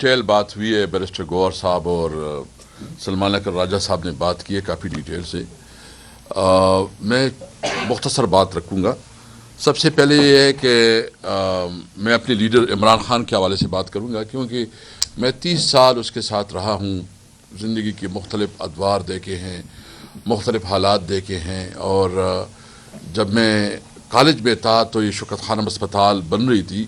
Detail بات ہوئی ہے بیرسٹر گوہر صاحب اور سلمان اکر راجہ صاحب نے بات کی ہے کافی ڈیٹیل سے. میں مختصر بات رکھوں گا. سب سے پہلے یہ ہے کہ میں اپنے لیڈر عمران خان کے حوالے سے بات کروں گا، کیونکہ میں 30 سال اس کے ساتھ رہا ہوں، زندگی کے مختلف ادوار دیکھے ہیں، مختلف حالات دیکھے ہیں. اور جب میں کالج میں تھا تو یہ شوکت خانم اسپتال بن رہی تھی،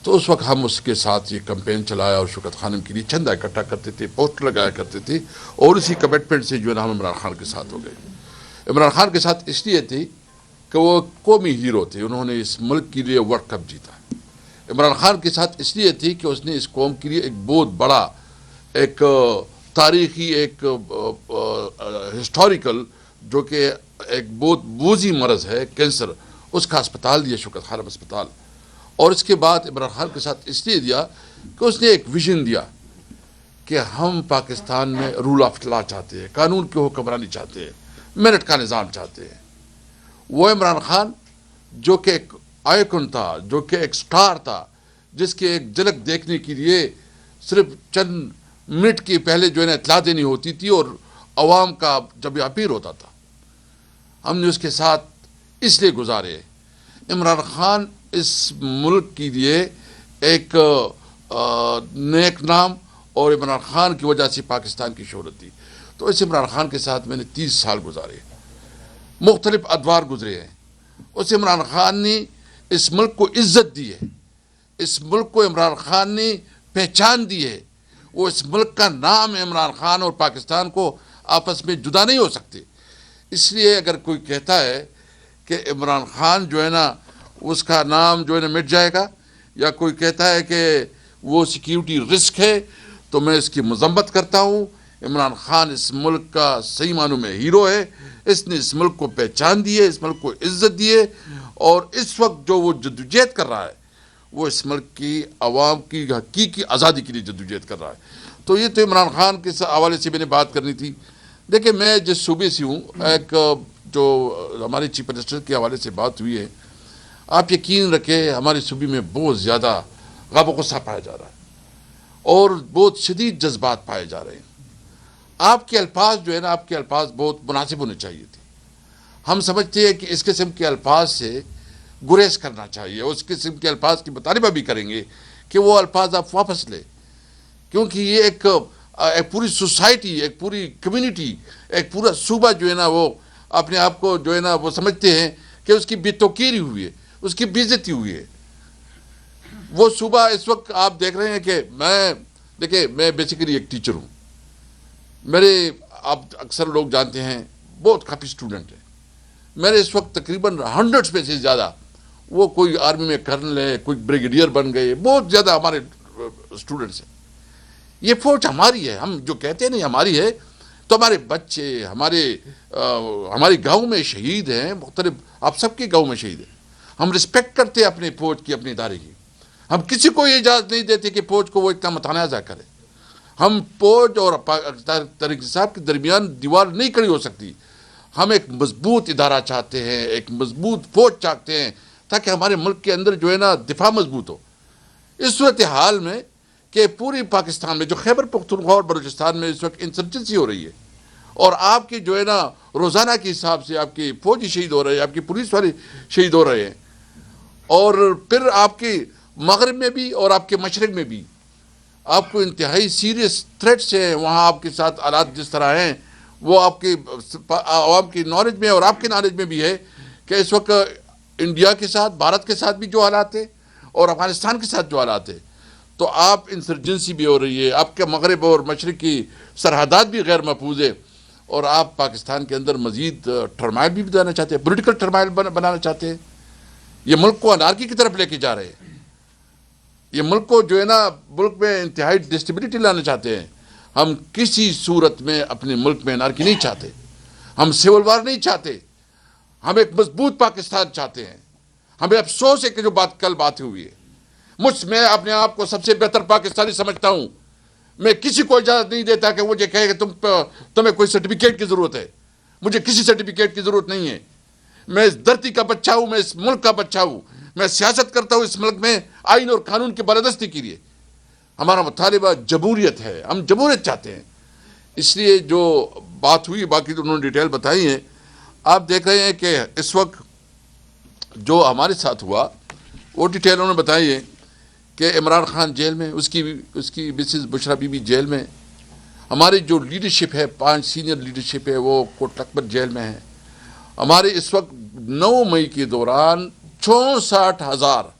تو اس وقت ہم اس کے ساتھ یہ کمپین چلایا اور شوکت خانم کے لیے چندہ اکٹھا کرتے تھے، پوسٹر لگایا کرتے تھے، اور اسی کمٹمنٹ سے جو ہے نا ہم عمران خان کے ساتھ ہو گئے. عمران خان کے ساتھ اس لیے تھی کہ وہ قومی ہیرو تھے، انہوں نے اس ملک کے لیے ورلڈ کپ جیتا. عمران خان کے ساتھ اس لیے تھی کہ اس نے اس قوم کے لیے ایک بہت بڑا ایک تاریخی ایک ہسٹوریکل جو کہ ایک بہت بوجھی مرض ہے کینسر، اس کا اسپتال دیا شوکت خانم اسپتال. اور اس کے بعد عمران خان کے ساتھ اس لیے دیا کہ اس نے ایک ویژن دیا کہ ہم پاکستان میں رول آف لا چاہتے ہیں، قانون کی حکمرانی چاہتے ہیں، میرٹ کا نظام چاہتے ہیں. وہ عمران خان جو کہ ایک آئیکن تھا، جو کہ ایک سٹار تھا، جس کی ایک جھلک دیکھنے کے لیے صرف چند منٹ کے پہلے جو ہے نا اطلاع دینی ہوتی تھی اور عوام کا جب یہ اپیل ہوتا تھا، ہم نے اس کے ساتھ اس لیے گزارے. عمران خان اس ملک کے لیے ایک نیک نام، اور عمران خان کی وجہ سے پاکستان کی شہرت تھی. تو اس عمران خان کے ساتھ میں نے 30 سال گزارے، مختلف ادوار گزرے ہیں. اس عمران خان نے اس ملک کو عزت دی ہے، اس ملک کو عمران خان نے پہچان دی ہے. وہ اس ملک کا نام عمران خان اور پاکستان کو آپس میں جدا نہیں ہو سکتے. اس لیے اگر کوئی کہتا ہے کہ عمران خان جو ہے نا اس کا نام جو ہے نا مٹ جائے گا، یا کوئی کہتا ہے کہ وہ سیکیورٹی رسک ہے، تو میں اس کی مذمت کرتا ہوں. عمران خان اس ملک کا صحیح معنوں میں ہیرو ہے. اس نے اس ملک کو پہچان دی ہے، اس ملک کو عزت دی ہے، اور اس وقت جو وہ جدوجہد کر رہا ہے وہ اس ملک کی عوام کی حقیقی آزادی کے لیے جدوجہد کر رہا ہے. تو یہ تو عمران خان کے حوالے سے میں نے بات کرنی تھی. دیکھیں، میں جس صوبے سے ہوں، ایک جو ہمارے چیف منسٹر کے حوالے سے بات ہوئی ہے، آپ یقین رکھیں ہمارے صوبے میں بہت زیادہ غم و غصہ پایا جا رہا ہے اور بہت شدید جذبات پائے جا رہے ہیں. آپ کے الفاظ جو ہے نا، آپ کے الفاظ بہت مناسب ہونے چاہیے تھے. ہم سمجھتے ہیں کہ اس قسم کے الفاظ سے گریز کرنا چاہیے، اس قسم کے الفاظ کی مطالبہ بھی کریں گے کہ وہ الفاظ آپ واپس لیں، کیونکہ یہ ایک پوری سوسائٹی، ایک پوری کمیونٹی، ایک پورا صوبہ جو ہے نا وہ اپنے آپ کو جو ہے نا وہ سمجھتے ہیں کہ اس کی بے توقیری ہوئی ہے، اس کی بے عزتی ہوئی ہے. وہ صوبہ اس وقت آپ دیکھ رہے ہیں کہ میں بیسیکلی ایک ٹیچر ہوں. میرے آپ اکثر لوگ جانتے ہیں بہت کافی اسٹوڈنٹ ہیں. میرے اس وقت تقریباً 100 میں سے زیادہ وہ کوئی آرمی میں کرنل ہے، کوئی بریگیڈیئر بن گئے، بہت زیادہ ہمارے اسٹوڈنٹس ہیں. یہ فوج ہماری ہے، ہم جو کہتے ہیں نہیں ہماری ہے، تو ہمارے بچے ہمارے گاؤں میں شہید ہیں، مختلف آپ سب کے گاؤں میں شہید ہیں. ہم رسپیکٹ کرتے ہیں اپنے فوج کی، اپنے ادارے کی. ہم کسی کو یہ اجازت نہیں دیتے کہ فوج کو وہ اتنا متنازع کرے. ہم فوج اور تحریک انصاف کے درمیان دیوار نہیں کھڑی ہو سکتی. ہم ایک مضبوط ادارہ چاہتے ہیں، ایک مضبوط فوج چاہتے ہیں، تاکہ ہمارے ملک کے اندر جو ہے نا دفاع مضبوط ہو. اس صورتحال میں کہ پوری پاکستان میں جو خیبر پختونخوا اور بلوچستان میں اس وقت انسرجنسی ہو رہی ہے، اور آپ کی جو ہے نا روزانہ کے حساب سے آپ کے فوجی شہید ہو رہے ہیں، آپ کی پولیس والے شہید ہو رہے ہیں، اور پھر آپ کے مغرب میں بھی اور آپ کے مشرق میں بھی آپ کو انتہائی سیریس تھریٹس ہیں. وہاں آپ کے ساتھ حالات جس طرح ہیں وہ آپ کے عوام کی نالج میں اور آپ کے نالج میں بھی ہے کہ اس وقت انڈیا کے ساتھ، بھارت کے ساتھ بھی جو حالات ہیں اور افغانستان کے ساتھ جو حالات ہیں، تو آپ انسرجنسی بھی ہو رہی ہے، آپ کے مغرب اور مشرق کی سرحدات بھی غیر محفوظ ہے، اور آپ پاکستان کے اندر مزید ٹرمائل بھی بنانا چاہتے ہیں، پولیٹیکل ٹرمائل بنانا چاہتے ہیں. یہ ملک کو انارکی کی طرف لے کے جا رہے ہیں. یہ ملک کو جو ہے نا ملک میں انتہائی ڈسٹیبلٹی لانا چاہتے ہیں. ہم کسی صورت میں اپنے ملک میں انارکی نہیں چاہتے، ہم سول وار نہیں چاہتے، ہم ایک مضبوط پاکستان چاہتے ہیں. ہمیں افسوس ہے کہ جو کل بات ہوئی ہے، میں اپنے آپ کو سب سے بہتر پاکستانی سمجھتا ہوں. میں کسی کو اجازت نہیں دیتا کہ مجھے کہے کہ تمہیں کوئی سرٹیفکیٹ کی ضرورت ہے. مجھے کسی سرٹیفکیٹ کی ضرورت نہیں ہے. میں اس دھرتی کا بچہ ہوں، میں اس ملک کا بچہ ہوں. میں سیاست کرتا ہوں اس ملک میں آئین اور قانون کی بالادستی کے لیے. ہمارا مطالبہ جمہوریت ہے، ہم جمہوریت چاہتے ہیں. اس لیے جو بات ہوئی، باقی تو انہوں نے ڈیٹیل بتائی ہیں. آپ دیکھ رہے ہیں کہ اس وقت جو ہمارے ساتھ ہوا وہ ڈیٹیل انہوں نے بتائی ہے کہ عمران خان جیل میں، اس کی Mrs Bushra be be jail میں، ہماری جو لیڈرشپ ہے 5 سینئر لیڈرشپ ہے وہ کوٹ لکھپت جیل میں ہے. ہمارے اس وقت 9 مئی کے دوران 64,000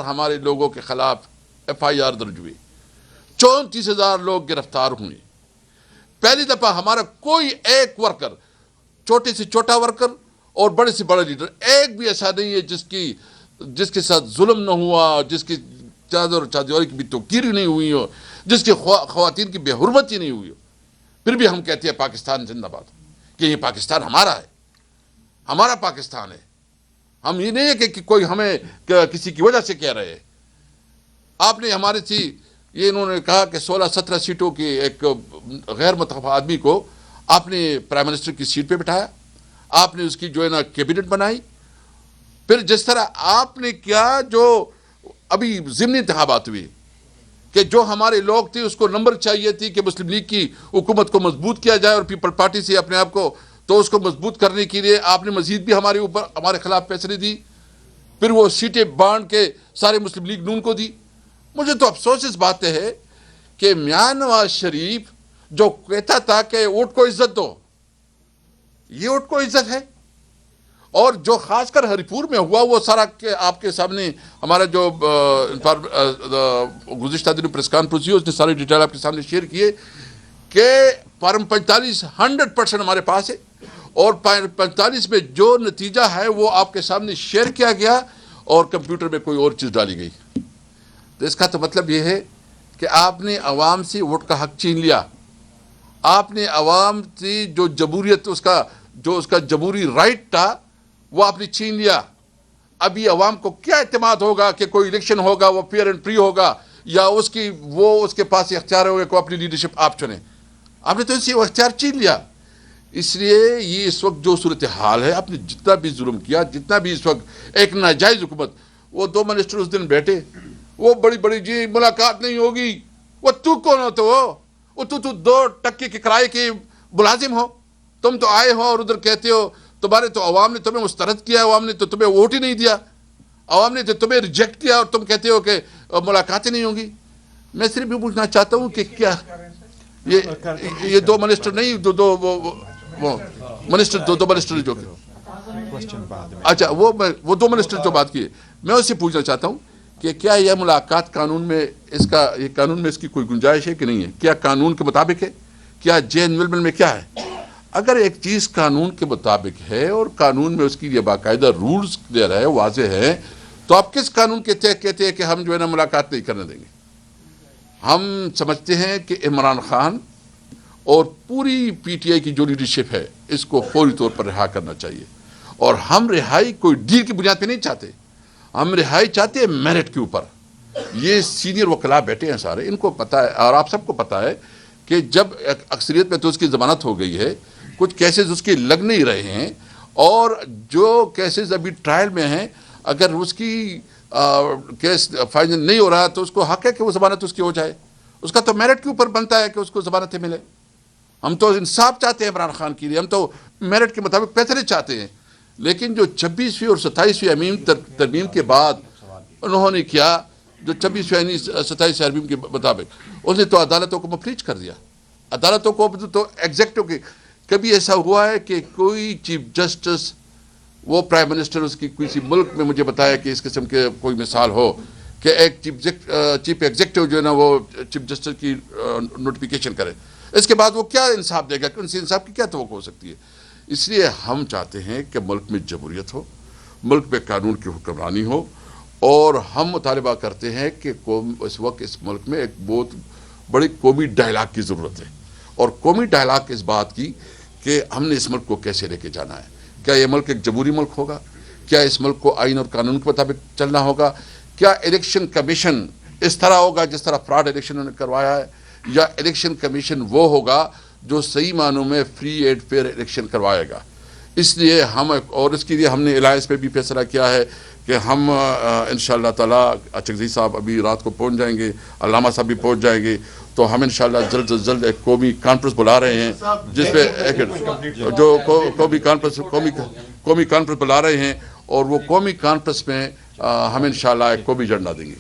ہمارے لوگوں کے خلاف FIR درج ہوئی، 34,000 لوگ گرفتار ہوئے. پہلی دفعہ ہمارا کوئی ایک ورکر، چھوٹے سے چھوٹا ورکر اور بڑے سے بڑا لیڈر، ایک بھی ایسا نہیں ہے جس کے ساتھ ظلم نہ ہوا، جس کی چادر کی بھی توقیر نہیں ہوئی ہو، جس کی خواتین کی بے حرمتی نہیں ہوئی ہو. پھر بھی ہم کہتے ہیں پاکستان زندہ باد، کہ یہ پاکستان ہمارا ہے، ہمارا پاکستان ہے. ہم یہ نہیں ہے کہ کوئی ہمیں کسی کی وجہ سے کہہ رہے ہیں. آپ نے ہمارے تھی یہ انہوں نے کہا کہ 16-17 سیٹوں کی ایک غیر متفق آدمی کو آپ نے پرائم منسٹر کی سیٹ پہ بٹھایا، آپ نے اس کی جو ہے نا کیبنٹ بنائی. پھر جس طرح آپ نے کیا، جو ابھی ضمنی انتخابات ہوئے کہ جو ہمارے لوگ تھے اس کو نمبر چاہیے تھی کہ مسلم لیگ کی حکومت کو مضبوط کیا جائے اور پیپل پارٹی سے اپنے آپ کو، تو اس کو مضبوط کرنے کے لیے آپ نے مزید بھی ہمارے خلاف فیصلے دی. پھر وہ سیٹیں بانٹ کے سارے مسلم لیگ نون کو دی. مجھے تو افسوس اس بات ہے کہ میاں نواز شریف جو کہتا تھا کہ ووٹ کو عزت دو، یہ ووٹ کو عزت ہے. اور جو خاص کر ہری پور میں ہوا وہ سارا آپ کے سامنے ہمارا جو گزشتہ دنوں پریس کانفرنس ہوئی، اس نے ساری ڈیٹیل آپ کے سامنے شیئر کیے کہ فارم 45 100% ہمارے پاس ہے، اور 45 میں جو نتیجہ ہے وہ آپ کے سامنے شیئر کیا گیا اور کمپیوٹر میں کوئی اور چیز ڈالی گئی. تو اس کا تو مطلب یہ ہے کہ آپ نے عوام سے ووٹ کا حق چھین لیا. آپ نے عوام سے جو جمہوریت، اس کا جمہوری رائٹ تھا وہ آپ نے چھین لیا. ابھی عوام کو کیا اعتماد ہوگا کہ کوئی الیکشن ہوگا وہ فیئر اینڈ فری ہوگا، یا اس کے پاس اختیار ہوگا کہ اپنی لیڈرشپ آپ چنیں؟ آپ نے تو اسی اختیار چھین لیا. اس لیے یہ اس وقت جو صورتحال ہے، آپ نے جتنا بھی ظلم کیا، جتنا بھی اس وقت ایک ناجائز حکومت، وہ 2 منسٹر اس دن بیٹھے، وہ بڑی جی ملاقات نہیں ہوگی. وہ تو کون ہو؟ تو 2 ٹکے کے کرائے کے ملازم ہو. تم تو آئے ہو اور ادھر کہتے ہو تمہارے تو عوام نے تمہیں مسترد کیا، عوام نے تو تمہیں ووٹ ہی نہیں دیا، عوام نے تو تمہیں ریجیکٹ کیا، اور تم کہتے ہو کہ ملاقاتیں نہیں ہوں گی. میں صرف یہ پوچھنا چاہتا ہوں کہ کیا یہ 2 منسٹر نہیں، وہ منسٹر 2 منسٹر جو اچھا وہ 2 منسٹر جو بات کی، میں اس سے پوچھنا چاہتا ہوں کہ کیا یہ ملاقات قانون میں اس کی کوئی گنجائش ہے کہ نہیں ہے؟ کیا قانون کے مطابق ہے؟ کیا جین ویلمن میں کیا ہے؟ اگر ایک چیز قانون کے مطابق ہے اور قانون میں اس کی یہ باقاعدہ رولز کلیئر ہے، واضح ہے، تو آپ کس قانون کے تحت کہتے ہیں کہ ہم جو ہے نا ملاقات نہیں کرنے دیں گے؟ ہم سمجھتے ہیں کہ عمران خان اور پوری PTI کی جو لیڈرشپ ہے اس کو فوری طور پر رہا کرنا چاہیے. اور ہم رہائی کوئی ڈیل کی بنیاد پہ نہیں چاہتے، ہم رہائی چاہتے ہیں میرٹ کے اوپر. یہ سینئر وکلاء بیٹھے ہیں سارے، ان کو پتہ ہے اور آپ سب کو پتہ ہے کہ جب اکثریت میں تو اس کی ضمانت ہو گئی ہے، کچھ کیسز اس کے لگ نہیں رہے ہیں، اور جو کیسز ابھی ٹرائل میں ہیں اگر اس کی کیس فائنل نہیں ہو رہا تو اس کو حق ہے کہ وہ ضمانت اس کی ہو جائے. اس کا تو میرٹ کے اوپر بنتا ہے کہ اس کو ضمانتیں ملے. ہم تو انصاف چاہتے ہیں عمران خان کے لیے، ہم تو میرٹ کے مطابق فیصلے چاہتے ہیں. لیکن جو 26ویں اور 27ویں ترمیم کے بعد انہوں نے کیا، جو 26ویں 27 ترمیم کے مطابق اس نے تو عدالتوں کو مفلج کر دیا. عدالتوں کو تو ایگزیکٹو کی کبھی ایسا ہوا ہے کہ کوئی چیف جسٹس، وہ پرائم منسٹر اس کی کسی ملک میں مجھے بتایا کہ اس قسم کے کوئی مثال ہو کہ ایک چیف ایگزیکٹو جو ہے نا وہ چیف جسٹس کی نوٹیفیکیشن کرے، اس کے بعد وہ کیا انصاف دے گا؟ ان سے انصاف کی کیا توقع ہو سکتی ہے؟ اس لیے ہم چاہتے ہیں کہ ملک میں جمہوریت ہو، ملک میں قانون کی حکمرانی ہو، اور ہم مطالبہ کرتے ہیں کہ اس وقت اس ملک میں ایک بہت بڑی قومی ڈائلاگ کی ضرورت ہے. اور قومی ڈائلاگ اس بات کی کہ ہم نے اس ملک کو کیسے لے کے جانا ہے. کیا یہ ملک ایک جمہوری ملک ہوگا؟ کیا اس ملک کو آئین اور قانون کے مطابق چلنا ہوگا؟ کیا الیکشن کمیشن اس طرح ہوگا جس طرح فراڈ الیکشن انہوں نے کروایا ہے، یا الیکشن کمیشن وہ ہوگا جو صحیح معنوں میں فری اینڈ فیئر الیکشن کروائے گا؟ اس لیے اور اس کے لیے ہم نے الائنس پہ بھی فیصلہ کیا ہے کہ ہم انشاءاللہ تعالیٰ چغزی صاحب ابھی رات کو پہنچ جائیں گے، علامہ صاحب بھی پہنچ جائیں گے، تو ہم انشاءاللہ جلد از جلد ایک قومی کانفرنس بلا رہے ہیں، جس پہ جو قومی کانفرنس بلا رہے ہیں، اور وہ قومی کانفرنس میں ہم انشاءاللہ ایک قومی ایجنڈا دیں گے.